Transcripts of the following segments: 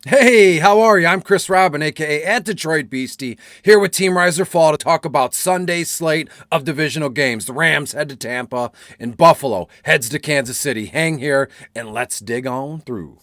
Hey, how are you? I'm Chris Robin, aka at Detroit Beastie, here with Team Riser Fall to talk about Sunday's slate of divisional games. The Rams head to Tampa, and Buffalo heads to Kansas City. Hang here and let's dig on through.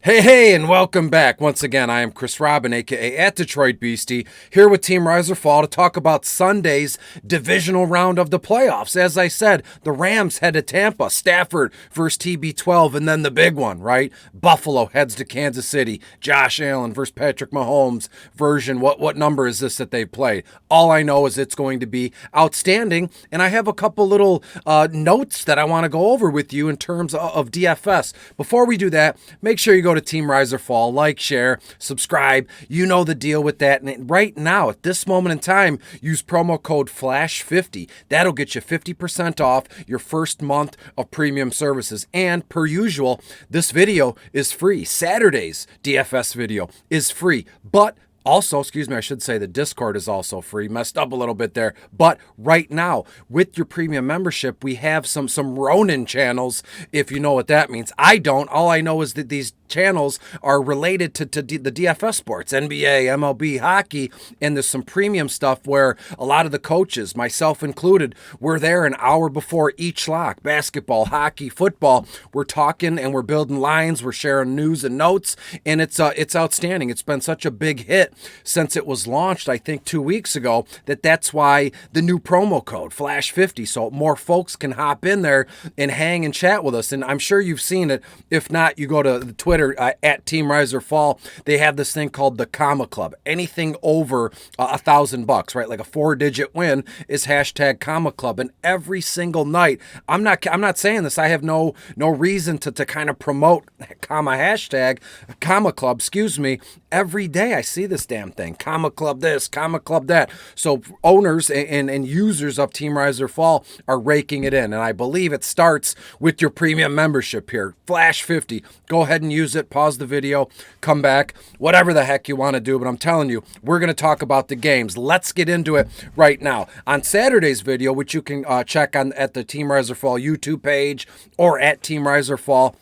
Hey, and welcome back. Once again, I am Chris Robin, aka at Detroit Beastie, here with Team Riser Fall to talk about Sunday's divisional round of the playoffs. As I said, the Rams head to Tampa, Stafford versus TB12, and then the big one, right? Buffalo heads to Kansas City, Josh Allen versus Patrick Mahomes version. What number is this that they played? All I know is it's going to be outstanding, and I have a couple little notes that I want to go over with you in terms of DFS. Before we do that, make sure you go to Team Riser Fall, like, share, subscribe. You know the deal with that. And right now, at this moment in time, use promo code FLASH50. That'll get you 50% off your first month of premium services. And per usual, this video is free. Saturday's DFS video is free, but also, I should say the Discord is also free. Messed up a little bit there. But right now, with your premium membership, we have some Ronin channels, if you know what that means. I don't. All I know is that these channels are related to the DFS sports, NBA, MLB, hockey, and there's some premium stuff where a lot of the coaches, myself included, we're there an hour before each lock. Basketball, hockey, football. We're talking and we're building lines. We're sharing news and notes, and it's outstanding. It's been such a big hit since it was launched, I think 2 weeks ago, that's why the new promo code FLASH50, so more folks can hop in there and hang and chat with us. And I'm sure you've seen it. If not, you go to Twitter at Team Riser Fall. They have this thing called the Comma Club. Anything over $1,000, right? Like a 4-digit win is hashtag Comma Club. And every single night, I'm not saying this. I have no reason to kind of promote hashtag Comma Club. Excuse me. Every day I see this damn thing. Comma Club this, Comma Club that. So owners and users of Team Riser Fall are raking it in. And I believe it starts with your premium membership here. Flash 50. Go ahead and use it. Pause the video. Come back. Whatever the heck you want to do. But I'm telling you, we're going to talk about the games. Let's get into it right now. On Saturday's video, which you can check on at the Team Riser Fall YouTube page or at Team Riser Fall,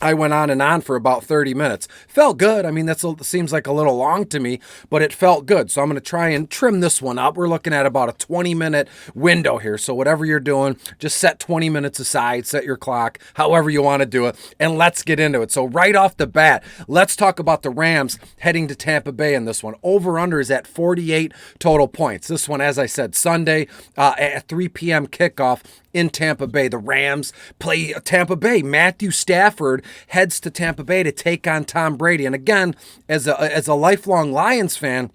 I went on and on for about 30 minutes. Felt good. I mean, that seems like a little long to me, but it felt good. So I'm going to try and trim this one up. We're looking at about a 20-minute window here. So whatever you're doing, just set 20 minutes aside, set your clock, however you want to do it, and let's get into it. So right off the bat, let's talk about the Rams heading to Tampa Bay in this one. Over-under is at 48 total points. This one, as I said, Sunday at 3 p.m. kickoff in Tampa Bay. The Rams play Tampa Bay. Matthew Stafford heads to Tampa Bay to take on Tom Brady. And again, as a lifelong Lions fan,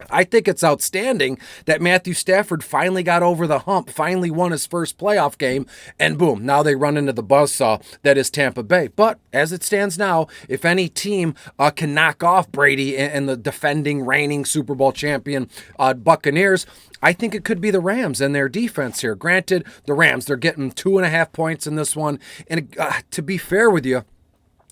I think it's outstanding that Matthew Stafford finally got over the hump, finally won his first playoff game, and boom, now they run into the buzzsaw that is Tampa Bay. But as it stands now, if any team can knock off Brady and the defending, reigning Super Bowl champion Buccaneers, I think it could be the Rams and their defense here. Granted, the Rams, they're getting 2.5 points in this one. And to be fair with you,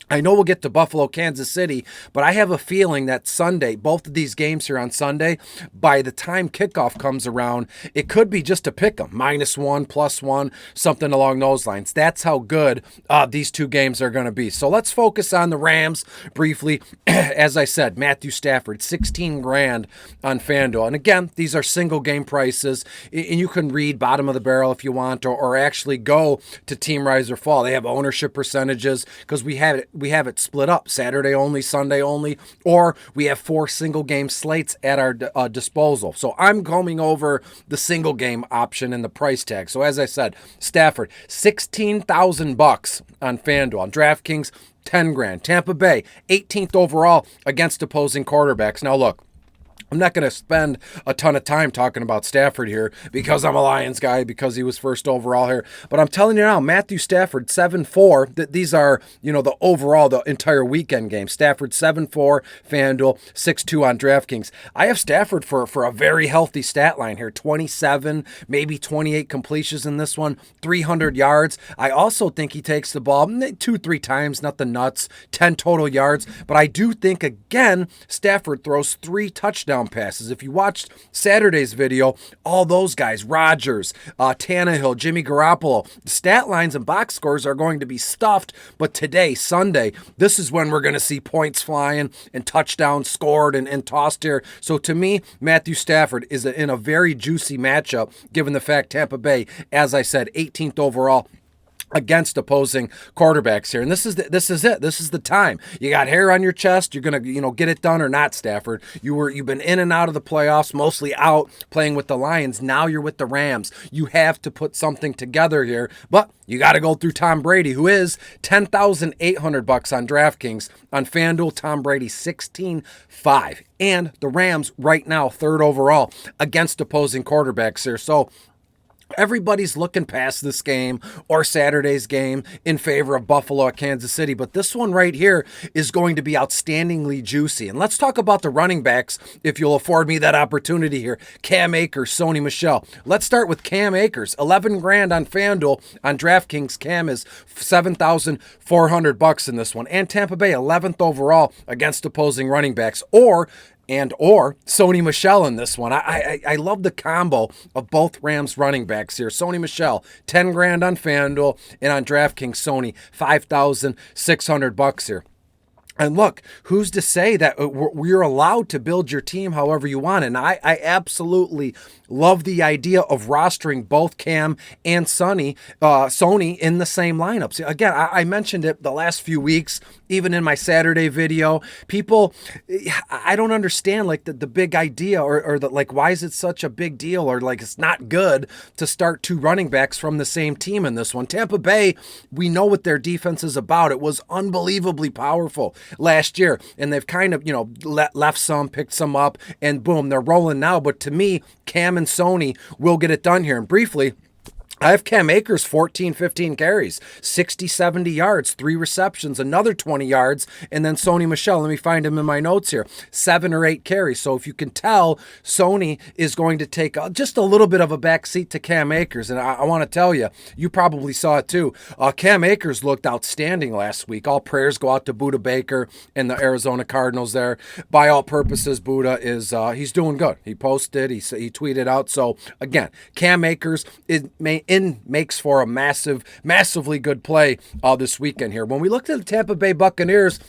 I know we'll get to Buffalo, Kansas City, but I have a feeling that Sunday, both of these games here on Sunday, by the time kickoff comes around, it could be just a pick 'em, -1, +1, something along those lines. That's how good these two games are going to be. So let's focus on the Rams briefly. As I said, Matthew Stafford, 16 grand on FanDuel. And again, these are single game prices, and you can read bottom of the barrel if you want, or actually go to Team Riser Fall. They have ownership percentages because we have it split up, Saturday only, Sunday only, or we have 4 single game slates at our disposal. So I'm coming over the single game option and the price tag. So as I said, Stafford, $16,000 on FanDuel. On DraftKings, 10 grand. Tampa Bay, 18th overall against opposing quarterbacks. Now look, I'm not going to spend a ton of time talking about Stafford here because I'm a Lions guy, because he was first overall here. But I'm telling you now, Matthew Stafford, 7-4. These are, the overall, the entire weekend game. Stafford, 7-4, FanDuel, 6-2 on DraftKings. I have Stafford for a very healthy stat line here. 27, maybe 28 completions in this one, 300 yards. I also think he takes the ball 2-3 times, nothing nuts, 10 total yards. But I do think, again, Stafford throws 3 touchdowns touchdown passes. If you watched Saturday's video, all those guys, Rodgers, Tannehill, Jimmy Garoppolo, the stat lines and box scores are going to be stuffed. But today, Sunday, this is when we're going to see points flying and touchdowns scored and tossed here. So to me, Matthew Stafford is in a very juicy matchup, given the fact Tampa Bay, as I said, 18th overall against opposing quarterbacks here. And this is it. This is the time. You got hair on your chest. You're going to, get it done or not, Stafford. You've been in and out of the playoffs, mostly out playing with the Lions. Now you're with the Rams. You have to put something together here, but you got to go through Tom Brady, who is $10,800 on DraftKings. On FanDuel, Tom Brady 16-5. And the Rams right now, 3rd overall against opposing quarterbacks here. So everybody's looking past this game or Saturday's game in favor of Buffalo at Kansas City, but this one right here is going to be outstandingly juicy. And let's talk about the running backs, if you'll afford me that opportunity here. Cam Akers, Sony Michel. Let's start with Cam Akers. $11,000 on FanDuel. On DraftKings, Cam is $7,400 in this one. And Tampa Bay, 11th overall against opposing running backs. Or Sony Michel in this one. I love the combo of both Rams running backs here. Sony Michel, $10,000 on FanDuel, and on DraftKings, Sony, $5,600 here. And look, who's to say that we're allowed to build your team however you want? And I absolutely love the idea of rostering both Cam and Sony in the same lineups. Again, I mentioned it the last few weeks, even in my Saturday video. People, I don't understand like the big idea or the, like, why is it such a big deal, or like it's not good to start 2 running backs from the same team in this one. Tampa Bay, we know what their defense is about. It was unbelievably powerful last year, and they've kind of, left some, picked some up, and boom, they're rolling now. But to me, Cam and Sony will get it done here. And briefly, I have Cam Akers, 15 carries, 70 yards, 3 receptions, another 20 yards, and then Sony Michel, let me find him in my notes here, 7 or 8 carries. So if you can tell, Sony is going to take just a little bit of a back seat to Cam Akers, and I want to tell you, you probably saw it too. Cam Akers looked outstanding last week. All prayers go out to Budda Baker and the Arizona Cardinals there. By all purposes, Budda is he's doing good. He posted, he tweeted out. So again, Cam Akers makes for a massively good play this weekend here. When we looked at the Tampa Bay Buccaneers,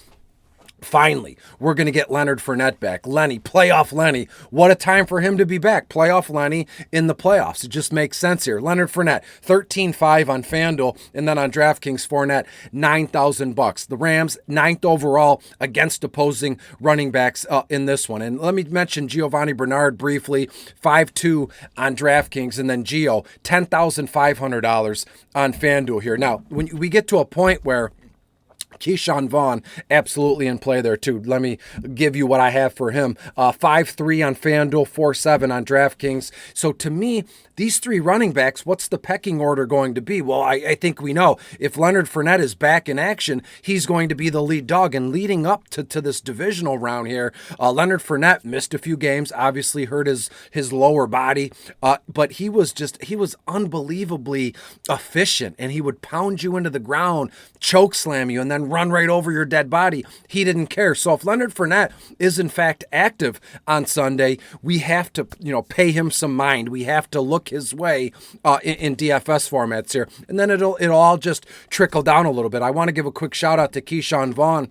finally, we're going to get Leonard Fournette back. Playoff Lenny. What a time for him to be back. Playoff Lenny in the playoffs. It just makes sense here. Leonard Fournette, 13-5 on FanDuel, and then on DraftKings, Fournette, $9,000. The Rams, 9th overall against opposing running backs in this one. And let me mention Giovanni Bernard briefly, 5-2 on DraftKings, and then Gio, $10,500 on FanDuel here. Now, when we get to a point where Keyshawn Vaughn, absolutely in play there too. Let me give you what I have for him. 5-3 on FanDuel, 4-7 on DraftKings. So to me, these 3 running backs, what's the pecking order going to be? Well, I think we know. If Leonard Fournette is back in action, he's going to be the lead dog. And leading up to this divisional round here, Leonard Fournette missed a few games, obviously hurt his lower body, but he was unbelievably efficient, and he would pound you into the ground, choke slam you, and then run right over your dead body. He didn't care. So if Leonard Fournette is in fact active on Sunday, we have to, pay him some mind. We have to look his way in DFS formats here, and then it'll all just trickle down a little bit. I want to give a quick shout out to Keyshawn Vaughn.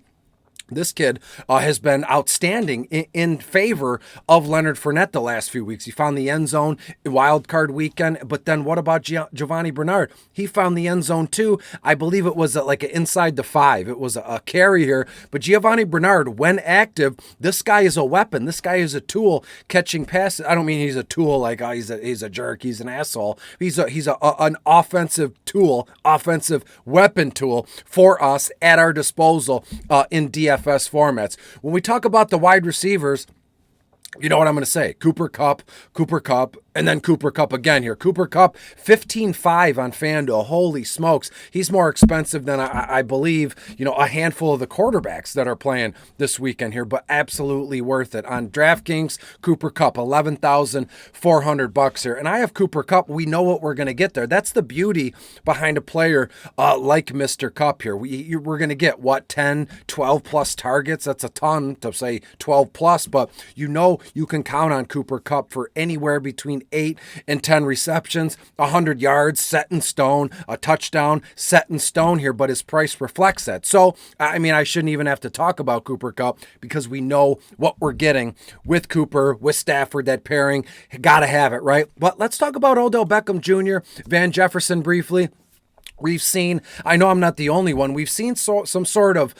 This kid has been outstanding in favor of Leonard Fournette the last few weeks. He found the end zone wild card weekend, but then what about Giovanni Bernard? He found the end zone too. I believe it was like an inside the 5. It was a carry here, but Giovanni Bernard, when active, this guy is a weapon. This guy is a tool catching passes. I don't mean he's a tool like he's a jerk, he's an asshole. He's an offensive tool, offensive weapon tool for us at our disposal in DFS formats. When we talk about the wide receivers, you know what I'm going to say. Cooper Kupp, and then Cooper Kupp again here. Cooper Kupp, 15-5 on FanDuel. Holy smokes. He's more expensive than I believe, a handful of the quarterbacks that are playing this weekend here, but absolutely worth it. On DraftKings, Cooper Kupp, $11,400 here. And I have Cooper Kupp. We know what we're going to get there. That's the beauty behind a player like Mr. Kupp here. We're going to get, 10, 12 plus targets? That's a ton to say 12 plus, but you can count on Cooper Kupp for anywhere between 8 and 10 receptions, 100 yards set in stone, a touchdown set in stone here, but his price reflects that. So, I mean, I shouldn't even have to talk about Cooper Kupp because we know what we're getting with Cooper, with Stafford, that pairing. Gotta have it, right? But let's talk about Odell Beckham Jr., Van Jefferson briefly. We've seen, I know I'm not the only one, we've seen some sort of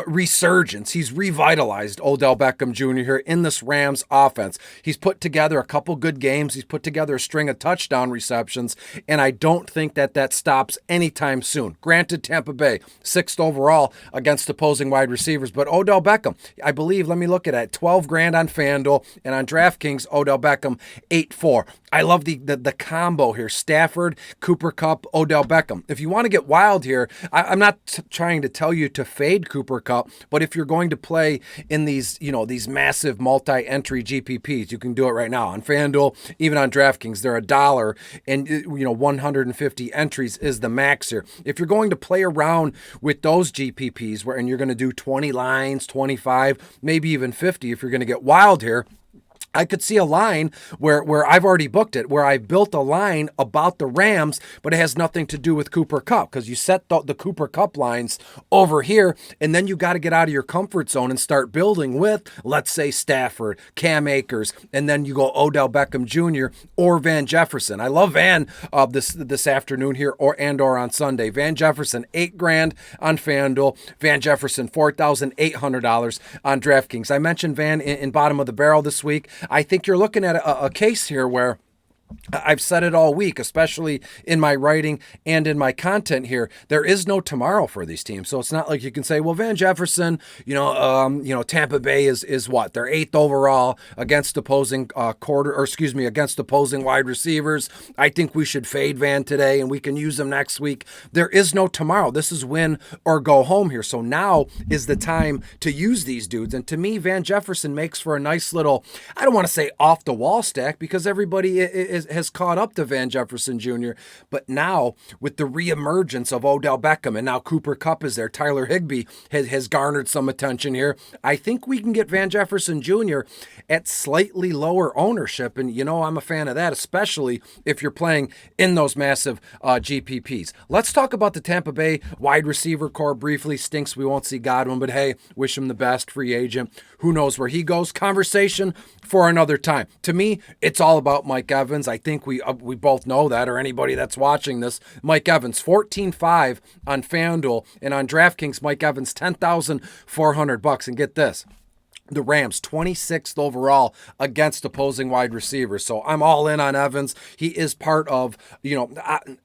resurgence. He's revitalized Odell Beckham Jr. here in this Rams offense. He's put together a couple good games. He's put together a string of touchdown receptions, and I don't think that stops anytime soon. Granted, Tampa Bay, 6th overall against opposing wide receivers, but Odell Beckham, I believe, let me look at it, 12 grand on FanDuel, and on DraftKings, Odell Beckham, 8-4. I love the combo here, Stafford, Cooper Kupp, Odell Beckham. If you want to get wild here, I'm not trying to tell you to fade Cooper Kupp, but if you're going to play in these, these massive multi-entry GPPs, you can do it right now on FanDuel, even on DraftKings. They're $1, and 150 entries is the max here. If you're going to play around with those GPPs, and you're going to do 20 lines, 25, maybe even 50, if you're going to get wild here, I could see a line where I've already booked it, where I built a line about the Rams, but it has nothing to do with Cooper Kupp, because you set the Cooper Kupp lines over here, and then you got to get out of your comfort zone and start building with, let's say, Stafford, Cam Akers, and then you go Odell Beckham Jr. or Van Jefferson. I love Van this afternoon here or on Sunday. Van Jefferson, $8,000 on FanDuel. Van Jefferson, $4,800 on DraftKings. I mentioned Van in bottom of the barrel this week. I think you're looking at a case here where I've said it all week, especially in my writing and in my content here. There is no tomorrow for these teams. So it's not like you can say, well, Van Jefferson, Tampa Bay is what? They're 8th overall against opposing against opposing wide receivers. I think we should fade Van today and we can use them next week. There is no tomorrow. This is win or go home here. So now is the time to use these dudes. And to me, Van Jefferson makes for a nice little, I don't want to say off the wall stack, because everybody has caught up to Van Jefferson Jr. But now with the reemergence of Odell Beckham, and now Cooper Kupp is there, Tyler Higbee has garnered some attention here. I think we can get Van Jefferson Jr. at slightly lower ownership. And I'm a fan of that, especially if you're playing in those massive GPPs. Let's talk about the Tampa Bay wide receiver core briefly. Stinks we won't see Godwin, but hey, wish him the best, free agent. Who knows where he goes? Conversation for another time. To me, it's all about Mike Evans. I think we both know that, or anybody that's watching this. Mike Evans, 14.5 on FanDuel, and on DraftKings, Mike Evans, $10,400. And get this, the Rams, 26th overall against opposing wide receivers. So I'm all in on Evans. He is part of,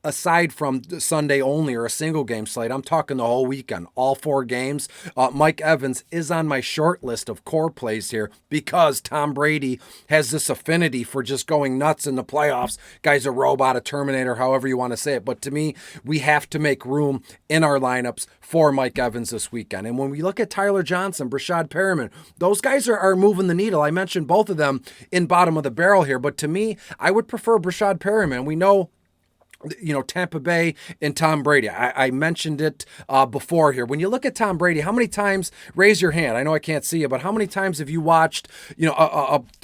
aside from Sunday only or a single game slate, I'm talking the whole weekend, all 4 games. Mike Evans is on my short list of core plays here because Tom Brady has this affinity for just going nuts in the playoffs. Guy's a robot, a Terminator, however you want to say it. But to me, we have to make room in our lineups for Mike Evans this weekend. And when we look at Tyler Johnson, Brashad Perriman, those guys are moving the needle. I mentioned both of them in bottom of the barrel here, but to me, I would prefer Brashad Perriman. We know Tampa Bay and Tom Brady. I mentioned it before here. When you look at Tom Brady, how many times, raise your hand, I know I can't see you, but how many times have you watched,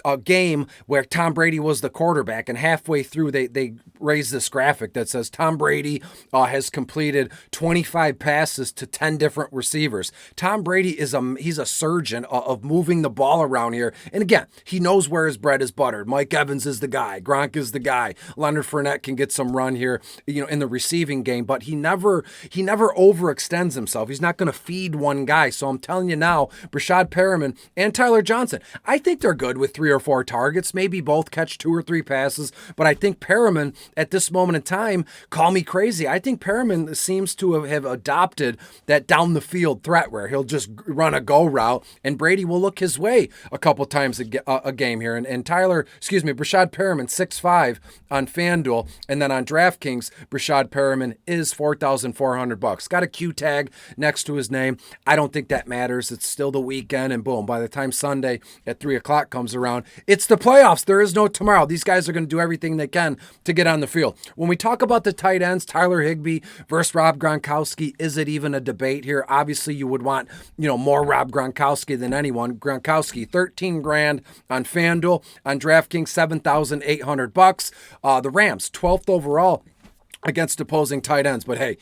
a game where Tom Brady was the quarterback and halfway through they raise this graphic that says Tom Brady has completed 25 passes to 10 different receivers. Tom Brady he's a surgeon of moving the ball around here. And again, he knows where his bread is buttered. Mike Evans is the guy. Gronk is the guy. Leonard Fournette can get some run here, in the receiving game, but he never overextends himself. He's not going to feed one guy. So I'm telling you now, Brashad Perriman and Tyler Johnson, I think they're good with 3 or 4 targets, maybe both catch 2 or 3 passes, but I think Perriman at this moment in time, call me crazy, I think Perriman seems to have adopted that down the field threat where he'll just run a go route and Brady will look his way a couple times a game here. And Brashad Perriman, 6.5 on FanDuel, and then on DraftKings, DraftKings, Brashad Perriman is $4,400. Got a Q tag next to his name. I don't think that matters. It's still the weekend, and boom, by the time Sunday at 3 o'clock comes around, it's the playoffs. There is no tomorrow. These guys are going to do everything they can to get on the field. When we talk about the tight ends, Tyler Higbee versus Rob Gronkowski, is it even a debate here? Obviously, you would want, more Rob Gronkowski than anyone. Gronkowski, $13,000 on FanDuel. On DraftKings, $7,800. The Rams, 12th overall against opposing tight ends. But hey,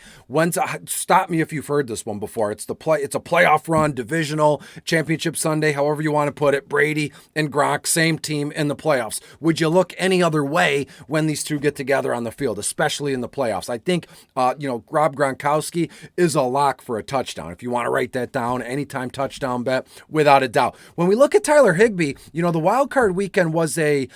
stop me if you've heard this one before. It's a playoff run, divisional, championship Sunday, however you want to put it. Brady and Gronk, same team in the playoffs. Would you look any other way when these two get together on the field, especially in the playoffs? I think, Rob Gronkowski is a lock for a touchdown. If you want to write that down, anytime touchdown bet, without a doubt. When we look at Tyler Higbee, the wild card weekend was not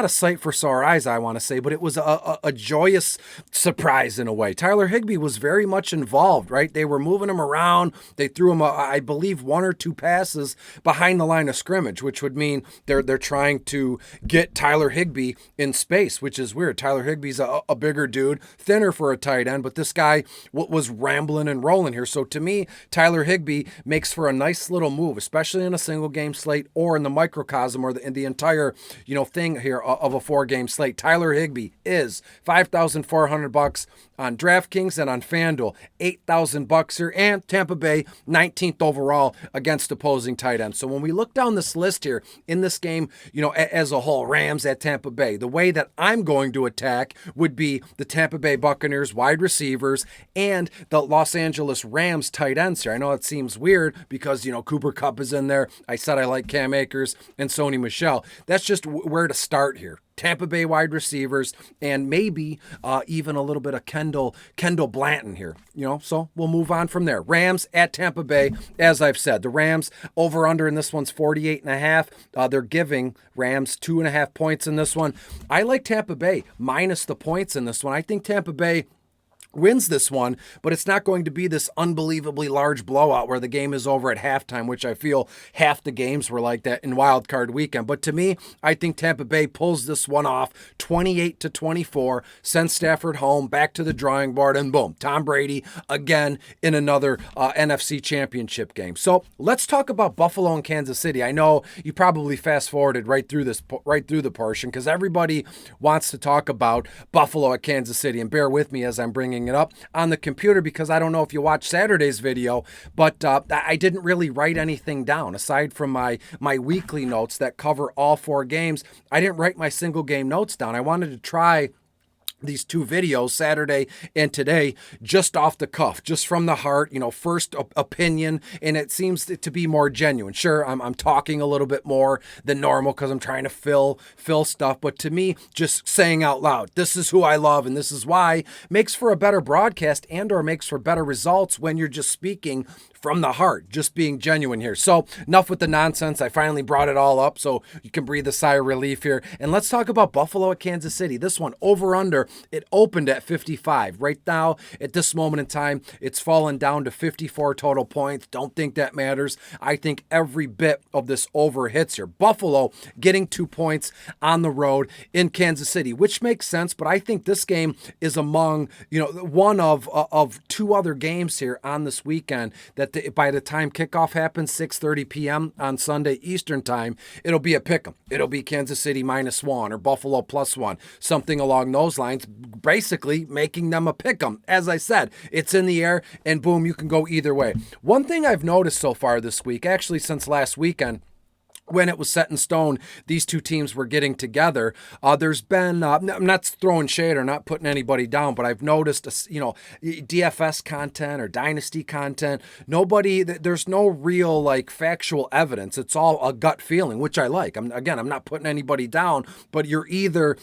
a sight for sore eyes, I want to say, but it was a joyous surprise in a way. Tyler Higbee was very much involved, right? They were moving him around. They threw him, I believe, 1 or 2 passes behind the line of scrimmage, which would mean they're trying to get Tyler Higbee in space, which is weird. Tyler Higbee's a bigger dude, thinner for a tight end, but this guy was rambling and rolling here. So to me, Tyler Higbee makes for a nice little move, especially in a single game slate or in the microcosm or in the entire, thing here of a 4-game slate. Tyler Higbee is $5,400 on DraftKings and on FanDuel, $8,000 here, and Tampa Bay 19th overall against opposing tight ends. So when we look down this list here in this game, as a whole, Rams at Tampa Bay, the way that I'm going to attack would be the Tampa Bay Buccaneers wide receivers and the Los Angeles Rams tight ends here. I know it seems weird because, Cooper Kupp is in there. I said I like Cam Akers and Sony Michel. That's just where to start here. Tampa Bay wide receivers, and maybe even a little bit of Kendall Blanton here, so we'll move on from there. Rams at Tampa Bay, as I've said, the Rams over under in this one's 48.5. They're giving Rams 2.5 points in this one. I like Tampa Bay minus the points in this one. I think Tampa Bay wins this one, but it's not going to be this unbelievably large blowout where the game is over at halftime, which I feel half the games were like that in Wild Card Weekend. But to me, I think Tampa Bay pulls this one off 28-24, sends Stafford home, back to the drawing board, and boom, Tom Brady again in another NFC Championship game. So let's talk about Buffalo and Kansas City. I know you probably fast forwarded right through the portion because everybody wants to talk about Buffalo at Kansas City, and bear with me as I'm bringing it up on the computer because I don't know if you watched Saturday's video, but I didn't really write anything down aside from my weekly notes that cover all 4 games. I didn't write my single game notes down. I wanted to try these 2 videos, Saturday and today, just off the cuff, just from the heart, first opinion, and it seems to be more genuine. Sure, I'm talking a little bit more than normal because I'm trying to fill stuff, but to me, just saying out loud, this is who I love and this is why, makes for a better broadcast and or makes for better results when you're just speaking from the heart, just being genuine here. So enough with the nonsense. I finally brought it all up so you can breathe a sigh of relief here. And let's talk about Buffalo at Kansas City. This one over under, it opened at 55. Right now, at this moment in time, it's fallen down to 54 total points. Don't think that matters. I think every bit of this over hits here. Buffalo getting 2 points on the road in Kansas City, which makes sense, but I think this game is among, one of 2 other games here on this weekend that by the time kickoff happens, 6:30 p.m. on Sunday Eastern time, it'll be a pick'em. It'll be Kansas City -1 or Buffalo +1, something along those lines, basically making them a pick'em. As I said, it's in the air, and boom, you can go either way. One thing I've noticed so far this week, actually since last weekend, when it was set in stone, these 2 teams were getting together. There's been, I'm not throwing shade or not putting anybody down, but I've noticed, DFS content or dynasty content, there's no real factual evidence. It's all a gut feeling, which I like. I'm not putting anybody down, but you're either,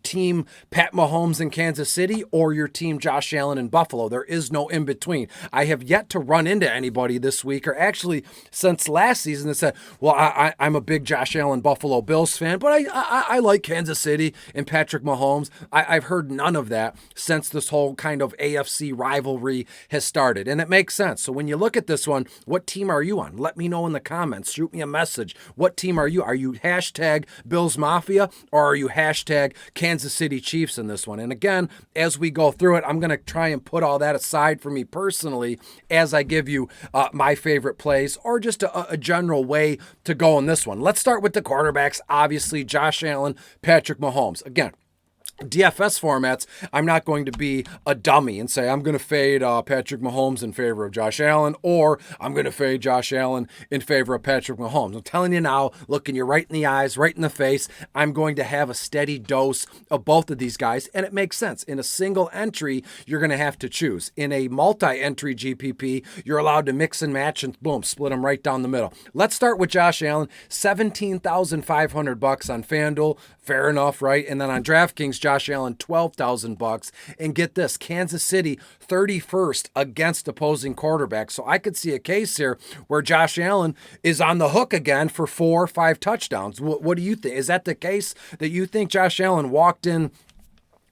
team Pat Mahomes in Kansas City or your team Josh Allen in Buffalo. There is no in between. I have yet to run into anybody this week, or actually since last season, that said, well, I'm a big Josh Allen Buffalo Bills fan, but I like Kansas City and Patrick Mahomes. I've heard none of that since this whole kind of AFC rivalry has started, and it makes sense. So when you look at this one, what team are you on? Let me know in the comments. Shoot me a message. What team are you? Are you hashtag Bills Mafia, or are you hashtag Kansas City Chiefs in this one? And again, as we go through it, I'm going to try and put all that aside for me personally as I give you my favorite plays, or just a general way to go in this one. Let's start with the quarterbacks. Obviously, Josh Allen, Patrick Mahomes. Again, DFS formats, I'm not going to be a dummy and say I'm going to fade Patrick Mahomes in favor of Josh Allen, or I'm going to fade Josh Allen in favor of Patrick Mahomes. I'm telling you now, looking you right in the eyes, right in the face, I'm going to have a steady dose of both of these guys, and it makes sense. In a single entry, you're going to have to choose. In a multi-entry GPP, you're allowed to mix and match and boom, split them right down the middle. Let's start with Josh Allen, $17,500 on FanDuel. Fair enough, right? And then on DraftKings, Josh Allen, $12,000. And get this, Kansas City, 31st against opposing quarterbacks. So I could see a case here where Josh Allen is on the hook again for 4 or 5 touchdowns. What do you think? Is that the case that you think Josh Allen walked in,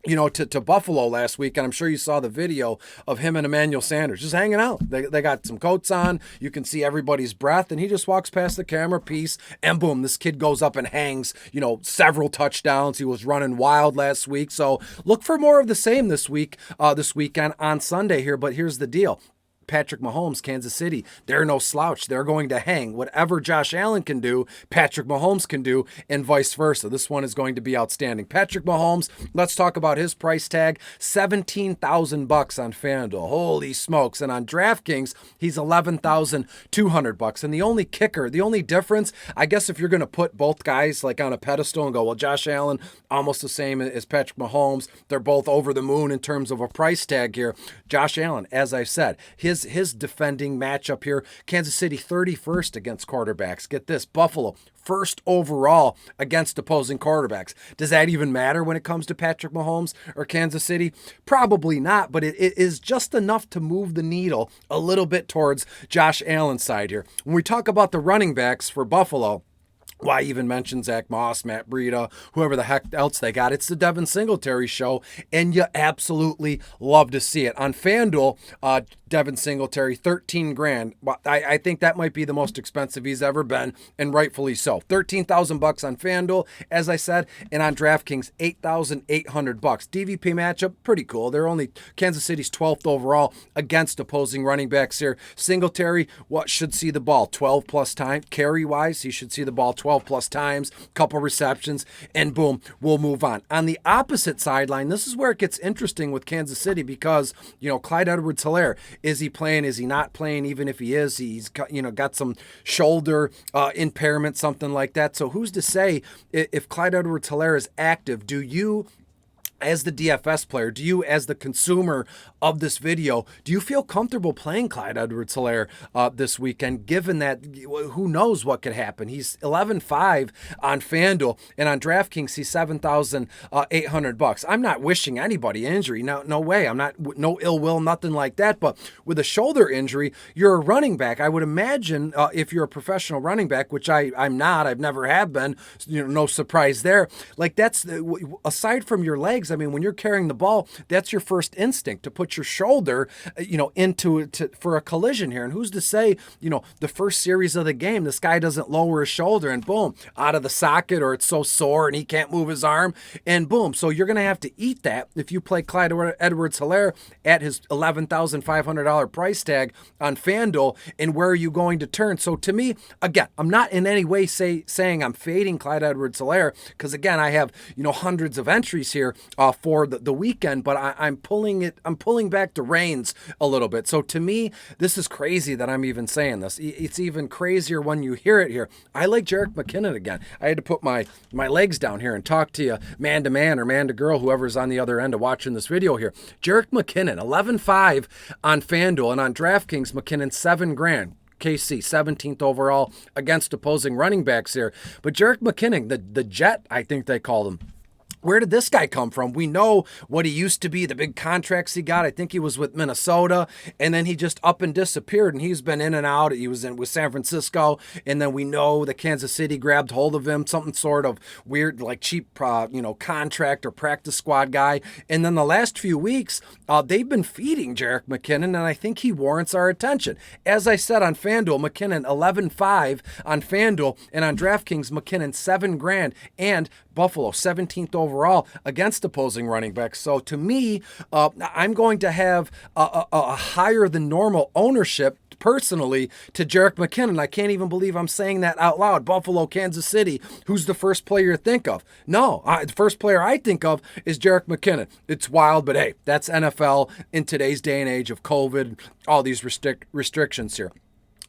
to Buffalo last week, and I'm sure you saw the video of him and Emmanuel Sanders just hanging out. They got some coats on. You can see everybody's breath, and he just walks past the camera piece, and boom, this kid goes up and hangs, several touchdowns. He was running wild last week. So look for more of the same this weekend on Sunday here. But here's the deal. Patrick Mahomes, Kansas City, they're no slouch. They're going to hang. Whatever Josh Allen can do, Patrick Mahomes can do, and vice versa. This one is going to be outstanding. Patrick Mahomes, let's talk about his price tag, $17,000 on FanDuel. Holy smokes. And on DraftKings, he's $11,200. And the only kicker, the only difference, I guess if you're going to put both guys like on a pedestal and go, well, Josh Allen, almost the same as Patrick Mahomes. They're both over the moon in terms of a price tag here. Josh Allen, as I said, his defending matchup here, Kansas City 31st against quarterbacks. Get this, Buffalo first overall against opposing quarterbacks. Does that even matter when it comes to Patrick Mahomes or Kansas City? Probably not, but it is just enough to move the needle a little bit towards Josh Allen's side here. When we talk about the running backs for Buffalo, why even mention Zach Moss, Matt Breida, whoever the heck else they got? It's the Devin Singletary show, and you absolutely love to see it. On FanDuel, Devin Singletary, $13,000. I think that might be the most expensive he's ever been, and rightfully so. $13,000 on FanDuel, as I said, and on DraftKings, $8,800. DVP matchup, pretty cool. They're only Kansas City's 12th overall against opposing running backs here. Singletary, should see the ball 12 plus times. Carry-wise, he should see the ball 12 plus times, couple receptions, and boom, we'll move on. On the opposite sideline, this is where it gets interesting with Kansas City because, Clyde Edwards-Helaire, is he playing? Is he not playing? Even if he is, he's got some shoulder impairment, something like that. So who's to say if Clyde Edwards-Helaire is active? Do you, as the DFS player, do you, as the consumer of this video, do you feel comfortable playing Clyde Edwards-Helaire this weekend, given that who knows what could happen? He's 11.5 on FanDuel, and on DraftKings, he's $7,800. I'm not wishing anybody injury. No way. I'm not, no ill will, nothing like that. But with a shoulder injury, you're a running back. I would imagine if you're a professional running back, which I'm not, I've never have been, no surprise there. Like that's, aside from your legs, I mean, when you're carrying the ball, that's your first instinct to put your shoulder, for a collision here. And who's to say, the first series of the game, this guy doesn't lower his shoulder and boom, out of the socket, or it's so sore and he can't move his arm and boom. So you're going to have to eat that if you play Clyde Edwards-Helaire at his $11,500 price tag on FanDuel. And where are you going to turn? So to me, again, I'm not in any way saying I'm fading Clyde Edwards-Helaire, because again, I have, hundreds of entries here for the weekend, but I'm pulling back the reins a little bit. So to me, this is crazy that I'm even saying this. It's even crazier when you hear it here. I like Jerick McKinnon again. I had to put my legs down here and talk to you man to man or man to girl, whoever's on the other end of watching this video here. Jerick McKinnon, 11.5 on FanDuel, and on DraftKings, McKinnon, $7,000. KC, 17th overall against opposing running backs here. But Jerick McKinnon, the Jet, I think they called him. Where did this guy come from? We know what he used to be, the big contracts he got. I think he was with Minnesota, and then he just up and disappeared, and he's been in and out. He was in with San Francisco, and then we know that Kansas City grabbed hold of him, something sort of weird, like cheap, contract or practice squad guy. And then the last few weeks, they've been feeding Jerick McKinnon, and I think he warrants our attention. As I said on FanDuel, McKinnon 11-5 on FanDuel, and on DraftKings, McKinnon $7,000, and Buffalo 17th overall against opposing running backs. So to me, I'm going to have a higher than normal ownership personally to Jerick McKinnon. I can't even believe I'm saying that out loud. Buffalo, Kansas City, who's the first player you think of? No, the first player I think of is Jerick McKinnon. It's wild, but hey, that's NFL in today's day and age of COVID, all these restrictions here.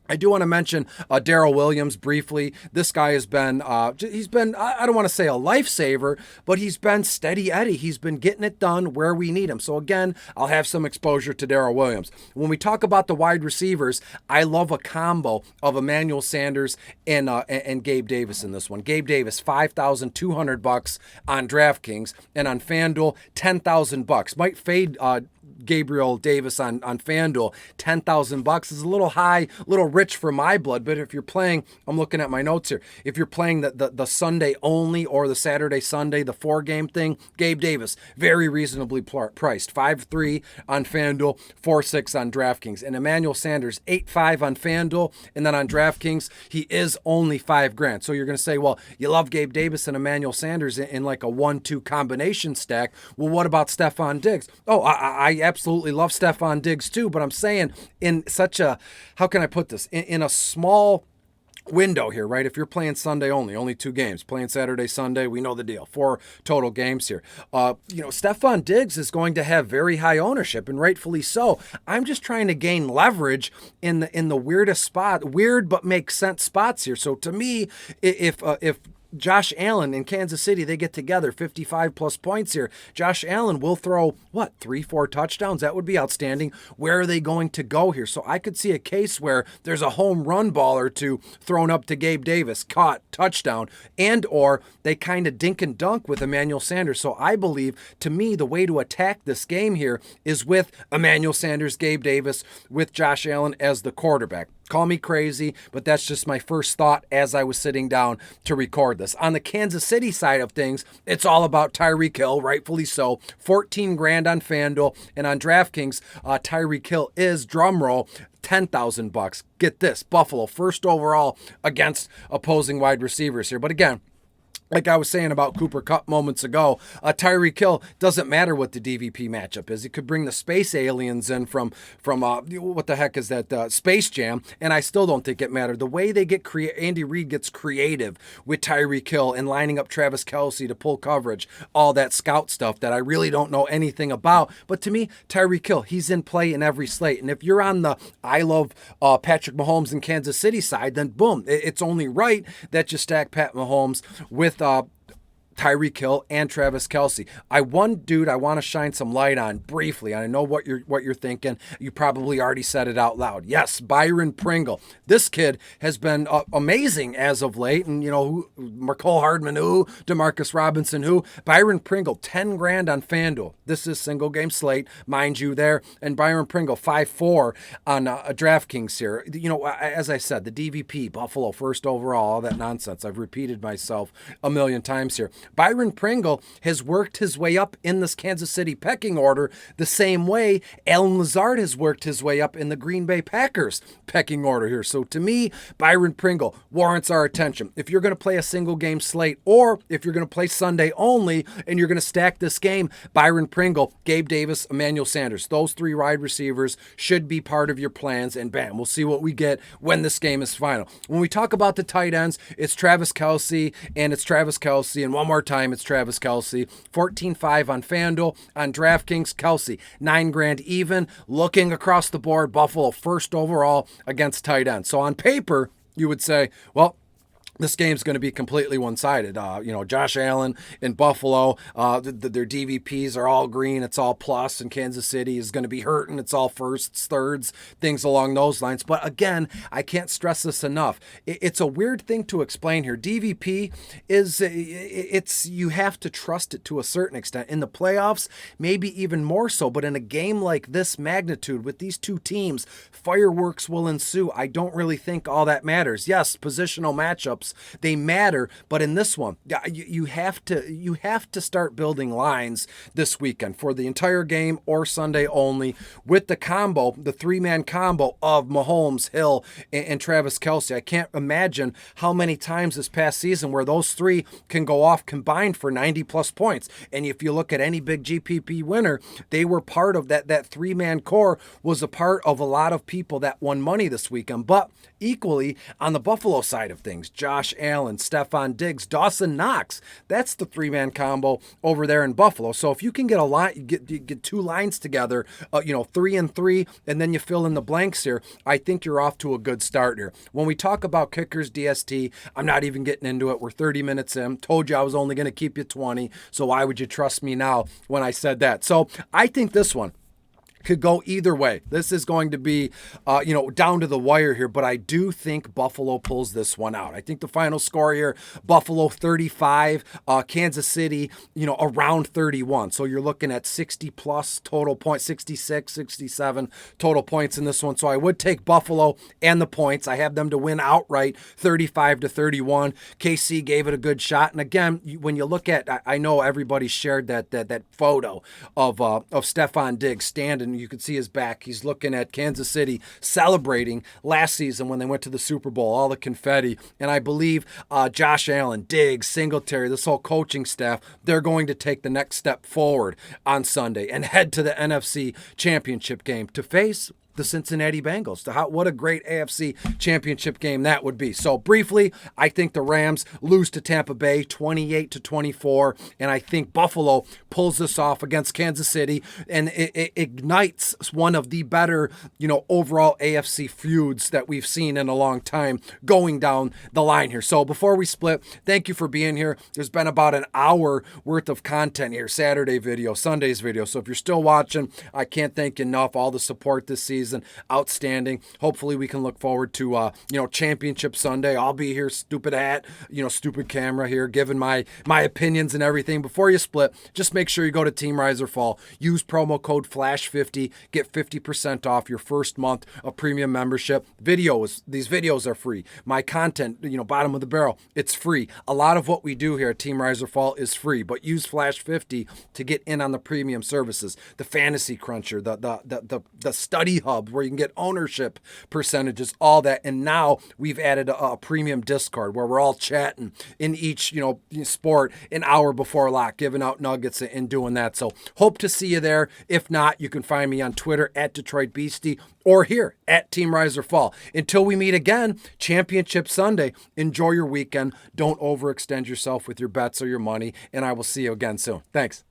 I do want to mention Daryl Williams briefly. This guy has been, I don't want to say a lifesaver, but he's been steady Eddie. He's been getting it done where we need him. So again, I'll have some exposure to Daryl Williams. When we talk about the wide receivers, I love a combo of Emmanuel Sanders and Gabe Davis in this one. Gabe Davis, $5,200 on DraftKings, and on FanDuel, $10,000. Might fade Gabriel Davis on FanDuel. $10,000 is a little high, a little rich for my blood, but if you're playing, I'm looking at my notes here, if you're playing the Sunday only or the Saturday Sunday, the 4-game thing, Gabe Davis, very reasonably priced. 5-3 on FanDuel, 4-6 on DraftKings. And Emmanuel Sanders, 8-5 on FanDuel, and then on DraftKings, he is only $5,000. So you're going to say, well, you love Gabe Davis and Emmanuel Sanders in like a 1-2 combination stack. Well, what about Stefon Diggs? Oh, I absolutely love Stefon Diggs too, but I'm saying in such a, how can I put this? In a small window here, right? If you're playing Sunday only 2 games, playing Saturday, Sunday, we know the deal. 4 total games here. Stefon Diggs is going to have very high ownership, and rightfully so. I'm just trying to gain leverage in the weirdest spot, weird but makes sense spots here. So to me, if Josh Allen in Kansas City, they get together, 55 plus points here. Josh Allen will throw, 3-4 touchdowns? That would be outstanding. Where are they going to go here? So I could see a case where there's a home run ball or two thrown up to Gabe Davis, caught, touchdown, and or they kind of dink and dunk with Emmanuel Sanders. So I believe, to me, the way to attack this game here is with Emmanuel Sanders, Gabe Davis, with Josh Allen as the quarterback. Call me crazy, but that's just my first thought as I was sitting down to record this. On the Kansas City side of things, it's all about Tyreek Hill, rightfully so. $14,000 on FanDuel, and on DraftKings, Tyreek Hill is, drumroll, $10,000. Get this, Buffalo first overall against opposing wide receivers here. But again, like I was saying about Cooper Kupp moments ago, Tyreek Hill, doesn't matter what the DVP matchup is. It could bring the space aliens in from what the heck is that, Space Jam, and I still don't think it mattered. The way they get Andy Reid gets creative with Tyreek Hill and lining up Travis Kelce to pull coverage, all that scout stuff that I really don't know anything about. But to me, Tyreek Hill, he's in play in every slate. And if you're on the I love Patrick Mahomes in Kansas City side, then boom, it's only right that you stack Pat Mahomes with Tyreek Hill and Travis Kelce. One dude I want to shine some light on briefly. I know what you're thinking. You probably already said it out loud. Yes, Byron Pringle. This kid has been amazing as of late. And Mecole Hardman, Demarcus Robinson, Byron Pringle, $10,000 on FanDuel. This is single game slate, mind you there. And Byron Pringle, 5-4 on DraftKings here. As I said, the DVP, Buffalo first overall, all that nonsense. I've repeated myself a million times here. Byron Pringle has worked his way up in this Kansas City pecking order the same way Allen Lazard has worked his way up in the Green Bay Packers pecking order here. So to me, Byron Pringle warrants our attention. If you're going to play a single game slate, or if you're going to play Sunday only and you're going to stack this game, Byron Pringle, Gabe Davis, Emmanuel Sanders, those 3 wide receivers should be part of your plans, and bam, we'll see what we get when this game is final. When we talk about the tight ends, it's Travis Kelce, and one more time, it's Travis Kelce. 14-5 on FanDuel. On DraftKings, Kelce, $9,000 even. Looking across the board, Buffalo first overall against tight ends. So on paper, you would say, well, this game's going to be completely one-sided. Josh Allen in Buffalo, their DVPs are all green. It's all plus, and Kansas City is going to be hurting. It's all firsts, thirds, things along those lines. But again, I can't stress this enough. It's a weird thing to explain here. DVP you have to trust it to a certain extent. In the playoffs, maybe even more so. But in a game like this magnitude with these two teams, fireworks will ensue. I don't really think all that matters. Yes, positional matchups, they matter, but in this one, you have to start building lines this weekend for the entire game or Sunday only with the combo, the three-man combo of Mahomes, Hill, and Travis Kelce. I can't imagine how many times this past season where those three can go off combined for 90-plus points. And if you look at any big GPP winner, they were part of that three-man core, was a part of a lot of people that won money this weekend. But equally, on the Buffalo side of things, Josh Allen, Stephon Diggs, Dawson Knox, that's the three-man combo over there in Buffalo. So if you can get a line, you get two lines together, 3 and 3, and then you fill in the blanks here, I think you're off to a good start here. When we talk about kickers, DST, I'm not even getting into it. We're 30 minutes in. Told you I was only going to keep you 20, so why would you trust me now when I said that? So I think this one could go either way. This is going to be, down to the wire here, but I do think Buffalo pulls this one out. I think the final score here, Buffalo 35, Kansas City, around 31. So you're looking at 60 plus total points, 66, 67 total points in this one. So I would take Buffalo and the points. I have them to win outright 35-31. KC gave it a good shot. And again, when you look at, I know everybody shared that photo of Stephon Diggs standing. You can see his back. He's looking at Kansas City celebrating last season when they went to the Super Bowl, all the confetti. And I believe Josh Allen, Diggs, Singletary, this whole coaching staff, they're going to take the next step forward on Sunday and head to the NFC Championship game to face the Cincinnati Bengals. What a great AFC championship game that would be. So briefly, I think the Rams lose to Tampa Bay 28-24, and I think Buffalo pulls this off against Kansas City, and it ignites one of the better, overall AFC feuds that we've seen in a long time going down the line here. So before we split, thank you for being here. There's been about an hour worth of content here, Saturday video, Sunday's video. So if you're still watching, I can't thank you enough. All the support this season, outstanding. Hopefully we can look forward to Championship Sunday. I'll be here, stupid hat, stupid camera here, giving my opinions and everything. Before you split, just make sure you go to Team Rise or Fall, use promo code FLASH50, get 50% off your first month of premium membership. These videos are free. My content, bottom of the barrel, it's free. A lot of what we do here at Team Rise or Fall is free, but use FLASH50 to get in on the premium services, the Fantasy Cruncher, the Study Hub, where you can get ownership percentages, all that. And now we've added a premium Discord where we're all chatting in each, sport an hour before lock, giving out nuggets and doing that. So hope to see you there. If not, you can find me on Twitter at Detroit Beastie or here at Team Rise or Fall. Until we meet again, Championship Sunday. Enjoy your weekend. Don't overextend yourself with your bets or your money. And I will see you again soon. Thanks.